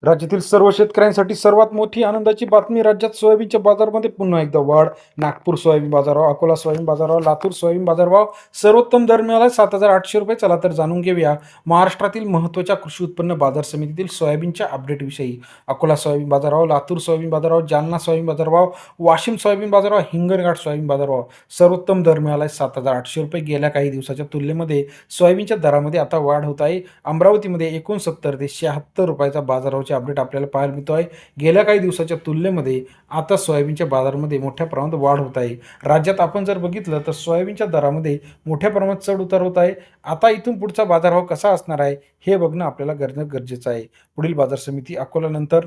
राज्यातील सर्व शेतकऱ्यांसाठी सर्वात मोठी आनंदाची बातमी. राज्यात सोयाबीनच्या बाजारामध्ये पुन्हा एकदा वाढ. नागपूर सोयाबीन बाजारभाव, अकोला सोयाबीन बाजारभाव, लातूर सोयाबीन बाजारभाव सर्वोत्तम दर मिळाला 7,800 रुपये. चला तर जाणून घेऊया महाराष्ट्रातील महत्त्वाच्या कृषी उत्पन्न बाजार समितीतील सोयाबीनच्या अपडेटविषयी. अकोला सोयाबीन बाजारभाव, लातूर सोयाबीन बाजारभाव, जालना सोयाबीन बाजारभाव, वाशिम सोयाबीन बाजारभाव, हिंगणघाट सोयाबीन बाजारभाव सर्वोत्तम दर मिळाला 7,800 रुपये. गेल्या काही दिवसाच्या तुलनेमध्ये सोयाबीनच्या दरामध्ये आता वाढ होत आहे. अमरावतीमध्ये 69 ते 76 रुपयाचा बाजारभावचे अपडेट आपल्याला पाहायला मिळतो आहे. गेल्या काही दिवसाच्या तुलनेमध्ये आता सोयाबीनच्या बाजारामध्ये मोठ्या प्रमाणात वाढ होत आहे. राज्यात आपण जर बघितलं तर सोयाबीनच्या दरामध्ये मोठ्या प्रमाणात चढ उतार होत आहे. आता इथून पुढचा बाजारभाव कसा असणार आहे हे बघणं आपल्याला गरजेचं आहे. पुढील बाजार समिती अकोल्यानंतर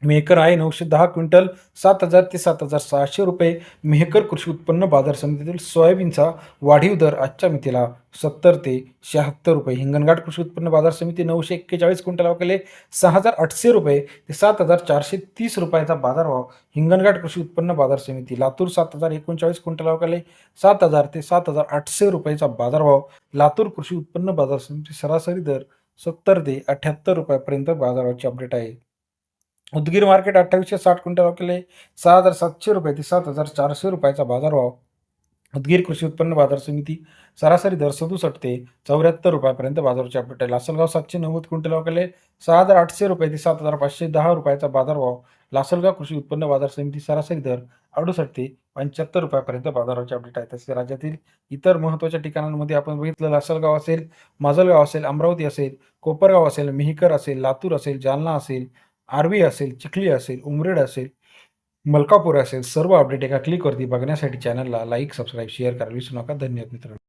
मेहकर आहे 910 क्विंटल 7,000 ते 7,600 रुपये. मेहकर कृषी उत्पन्न बाजार समितीतील सोयाबीनचा वाढीव दर आजच्या मितीला 70 ते 76 रुपये. हिंगणघाट कृषी उत्पन्न बाजार समिती 941 क्विंटल अवकेले 6,800 रुपये ते 7,430 रुपयाचा बाजारभाव. हिंगणघाट कृषी उत्पन्न बाजार समिती लातूर 7,039 क्विंटल अवकेले 7,000 ते 7,800 रुपयाचा बाजारभाव. लातूर कृषी उत्पन्न बाजार समिती सरासरी दर 70 ते 78 रुपयापर्यंत बाजाराचे अपडेट आहे. उदगीर मार्केट 2860 क्विंटल अवकेले 6,700 रुपये ते 7,400 रुपयाचा बाजारभाव. उदगीर कृषी उत्पन्न बाजार समिती सरासरी दर 67 ते 74 रुपयापर्यंत बाजाराचे अपडेट आहे. लासलगाव 790 क्विंटल अवकेले 6,800 रुपये ते 7,510 रुपयाचा बाजारभाव. लासलगाव कृषी उत्पन्न बाजार समिती सरासरी दर 68 ते 75 रुपयापर्यंत बाजाराचे अपडेट आहे. तसेच राज्यातील इतर महत्त्वाच्या ठिकाणांमध्ये आपण बघितलं लासलगाव असेल, माजलगाव असेल, अमरावती असेल, कोपरगाव असेल, मेहकर असेल, लातूर असेल, जालना असेल, आर्वी असेल, चिखली असेल, उमरेड असेल, मलकापूर असेल सर्व अपडेट एका क्लिकवरती बघण्यासाठी चॅनलला लाईक, सबस्क्राईब, शेअर करायला विसरू नका. धन्यवाद मित्रांनो.